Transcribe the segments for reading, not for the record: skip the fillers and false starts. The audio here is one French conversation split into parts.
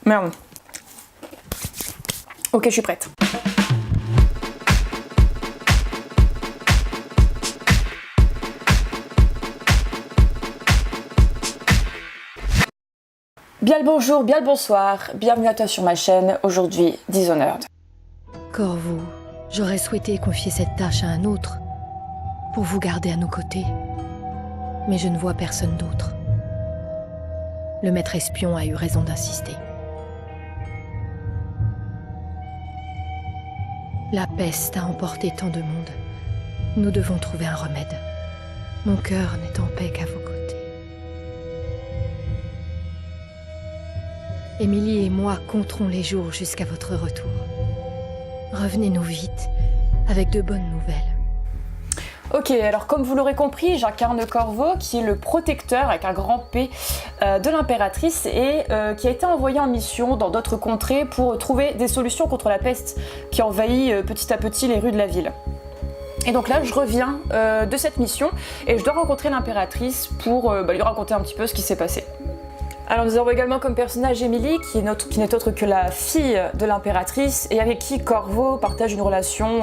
Merde. Ok, je suis prête. Bien le bonjour, bien le bonsoir, bienvenue à toi sur ma chaîne, aujourd'hui Dishonored. Corvo, j'aurais souhaité confier cette tâche à un autre, pour vous garder à nos côtés. Mais je ne vois personne d'autre. Le maître espion a eu raison d'insister. La peste a emporté tant de monde. Nous devons trouver un remède. Mon cœur n'est en paix qu'à vos côtés. Émilie et moi compterons les jours jusqu'à votre retour. Revenez-nous vite, avec de bonnes nouvelles. Ok, alors comme vous l'aurez compris, j'incarne Corvo, qui est le protecteur, avec un grand P, de l'impératrice, et qui a été envoyé en mission dans d'autres contrées pour trouver des solutions contre la peste qui envahit petit à petit les rues de la ville. Et donc là, je reviens de cette mission, et je dois rencontrer l'impératrice pour lui raconter un petit peu ce qui s'est passé. Alors nous avons également comme personnage Émilie, qui n'est autre que la fille de l'impératrice, et avec qui Corvo partage une relation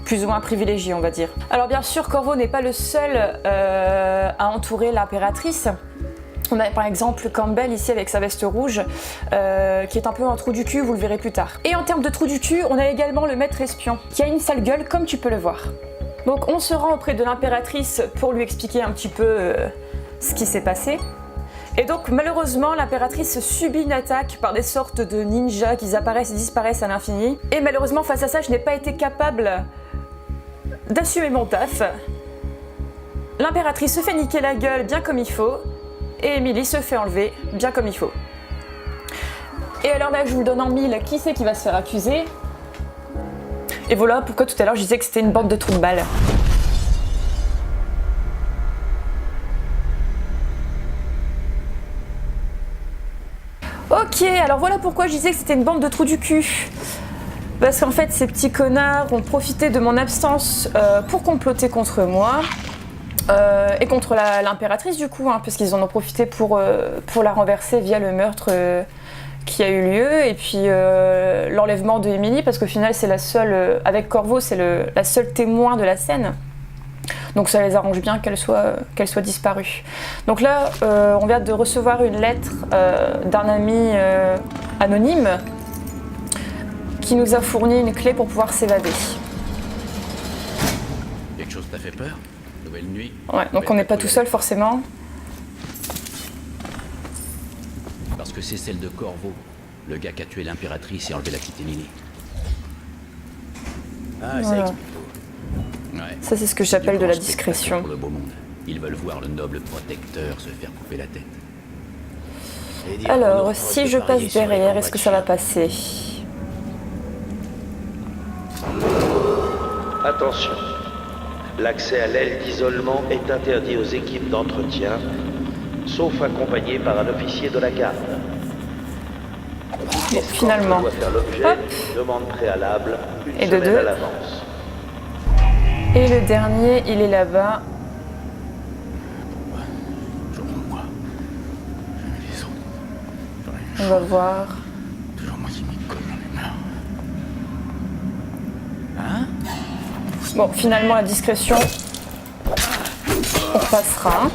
plus ou moins privilégiée, on va dire. Alors bien sûr, Corvo n'est pas le seul à entourer l'impératrice. On a par exemple Campbell ici avec sa veste rouge, qui est un peu un trou du cul, vous le verrez plus tard. Et en termes de trou du cul, on a également le maître espion, qui a une sale gueule comme tu peux le voir. Donc on se rend auprès de l'impératrice pour lui expliquer un petit peu ce qui s'est passé. Et donc malheureusement l'impératrice subit une attaque par des sortes de ninjas qui apparaissent et disparaissent à l'infini. Et malheureusement face à ça je n'ai pas été capable d'assumer mon taf. L'impératrice se fait niquer la gueule bien comme il faut. Et Émilie se fait enlever bien comme il faut. Et alors là je vous le donne en mille, qui c'est qui va se faire accuser? Et voilà pourquoi tout à l'heure je disais que c'était une bande de trous de balles. Ok, alors voilà pourquoi je disais que c'était une bande de trous du cul. Parce qu'en fait, ces petits connards ont profité de mon absence pour comploter contre moi. Et contre l'impératrice du coup, hein, puisqu'ils en ont profité pour la renverser via le meurtre qui a eu lieu. Et puis l'enlèvement de Émilie, parce qu'au final, c'est la seule, avec Corvo, c'est la seule témoin de la scène. Donc ça les arrange bien qu'elle soit disparue. Donc là, on vient de recevoir une lettre d'un ami anonyme qui nous a fourni une clé pour pouvoir s'évader. Quelque chose t'a fait peur? Nouvelle nuit? Ouais, donc on n'est pas tout seul forcément. Parce que c'est celle de Corvo, le gars qui a tué l'impératrice et enlevé la petite Émilie. Ah, ça explique tout. Ouais. Ça c'est ce que j'appelle de la discrétion. Pour le beau monde. Ils veulent voir le noble protecteur se faire couper la tête. Alors, si je passe derrière, est-ce que ça va passer? Attention, l'accès à l'aile d'isolement est interdit aux équipes d'entretien, sauf accompagnées par un officier de la garde. Bon, finalement, doit faire l'objet d'une demande préalable une semaine à l'avance. Et le dernier, il est là-bas. On va voir. Toujours moi qui m'y colle, j'en ai marre. Hein? Bon, finalement, la discrétion, on passera.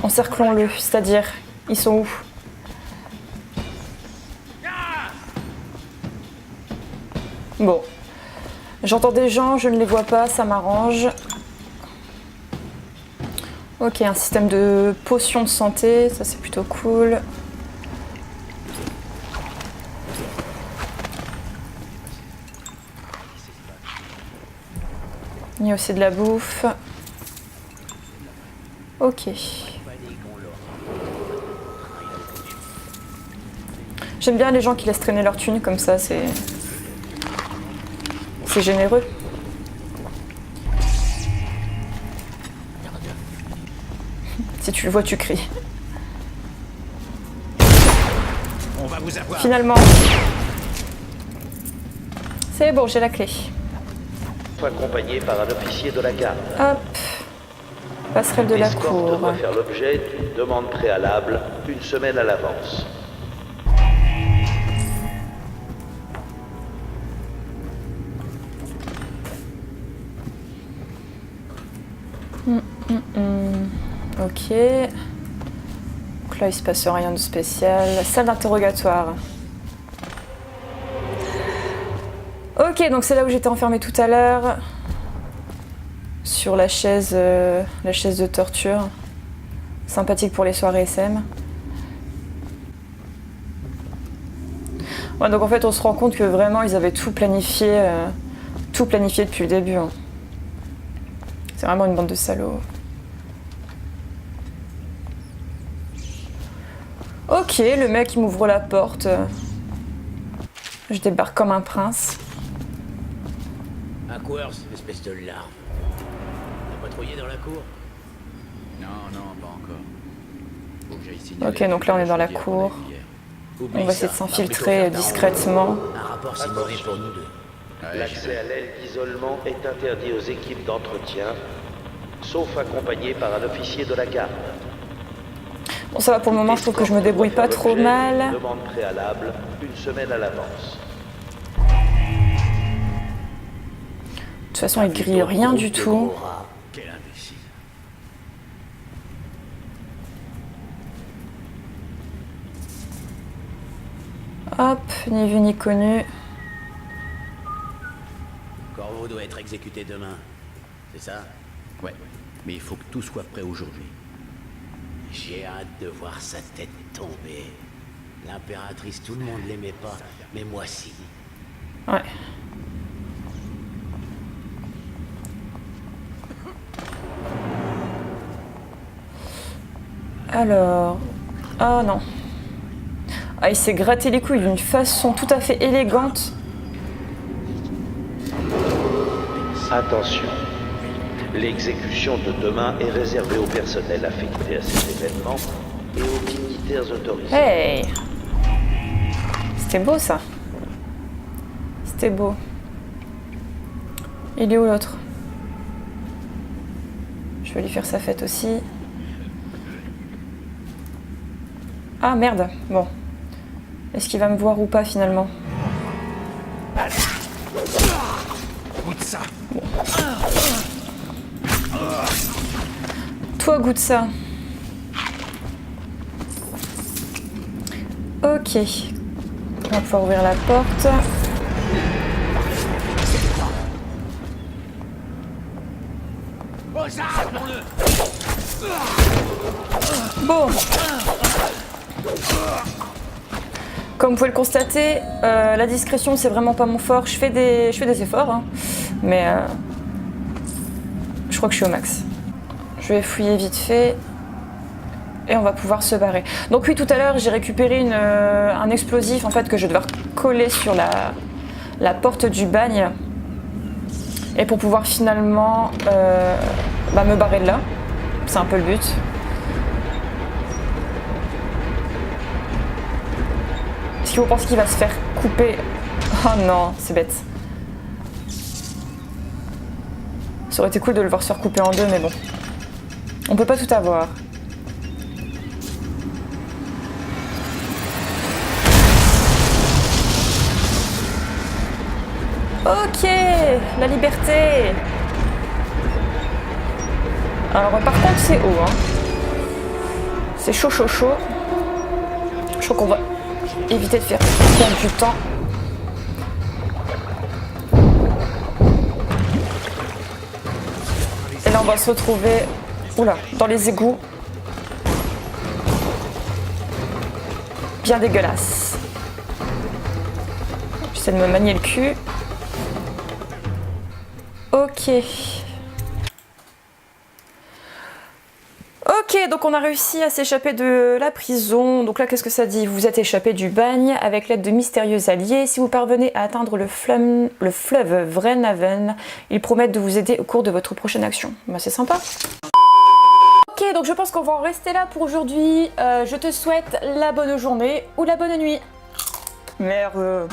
Encerclons-le, c'est-à-dire, ils sont où? Bon. J'entends des gens, je ne les vois pas, ça m'arrange. Ok, un système de potions de santé, ça c'est plutôt cool. Il y a aussi de la bouffe. Ok. J'aime bien les gens qui laissent traîner leur thune comme ça, c'est généreux. Si tu le vois, tu cries. On va vous avoir. Finalement. C'est bon, j'ai la clé. Accompagné par un officier de la garde. Hop. Passerelle de la L'escorte cour. doit faire l'objet d'une demande préalable une semaine à l'avance. Ok. Donc là, il se passe rien de spécial. Salle d'interrogatoire. Ok, donc c'est là où j'étais enfermée tout à l'heure. Sur la chaise de torture. Sympathique pour les soirées SM. Ouais, donc en fait, on se rend compte que vraiment, ils avaient tout planifié depuis le début. Hein. C'est vraiment une bande de salauds. Ok, le mec il m'ouvre la porte. Je débarque comme un prince. À Quers, espèce de larve. T'as patrouillé dans la cour? Non, pas encore. Faut que j'aille signaler. Ok, donc là on est dans la cour. On va essayer de s'infiltrer discrètement. Un rapport si mauvais pour nous deux. L'accès à l'aile d'isolement est interdit aux équipes d'entretien, sauf accompagnées par un officier de la garde. Bon, ça va pour le moment, je trouve que je me débrouille pas trop mal. Demande préalable une semaine à l'avance. De toute façon, il grille rien du tout. Quel imbécile. Hop, ni vu ni connu. Corvo doit être exécuté demain. C'est ça? Ouais, mais il faut que tout soit prêt aujourd'hui. J'ai hâte de voir sa tête tomber. L'impératrice, tout le monde l'aimait pas, mais moi si. Ouais. Alors... Oh non. Ah, il s'est gratté les couilles d'une façon tout à fait élégante. Attention, l'exécution de demain est réservée au personnel affecté à cet événement et aux dignitaires autorisés. Hey! C'était beau ça. C'était beau. Il est où l'autre? Je vais lui faire sa fête aussi. Ah merde, bon. Est-ce qu'il va me voir ou pas finalement? Goûte ça. Bon. Toi, goûte ça. Ok. On va pouvoir ouvrir la porte. Bon. Comme vous pouvez le constater, la discrétion c'est vraiment pas mon fort. Je fais des efforts, hein, mais je crois que je suis au max. Je vais fouiller vite fait et on va pouvoir se barrer. Donc oui, tout à l'heure j'ai récupéré un explosif en fait que je vais devoir coller sur la porte du bagne et pour pouvoir finalement me barrer de là. C'est un peu le but. Est-ce que vous pensez qu'il va se faire couper? Oh non, c'est bête. Ça aurait été cool de le voir se faire couper en deux, mais bon. On peut pas tout avoir. Ok, la liberté. Alors par contre c'est haut, hein. C'est chaud chaud chaud. Je crois qu'on va éviter de faire perdre du temps. Et là on va se retrouver dans les égouts. Bien dégueulasse. J'essaie de me manier le cul. Ok. Ok, donc on a réussi à s'échapper de la prison. Donc là, qu'est-ce que ça dit? Vous vous êtes échappé du bagne avec l'aide de mystérieux alliés. Si vous parvenez à atteindre le fleuve Vrenhaven, ils promettent de vous aider au cours de votre prochaine action. Bah, c'est sympa. Ok, donc je pense qu'on va en rester là pour aujourd'hui. Je te souhaite la bonne journée ou la bonne nuit. Merde.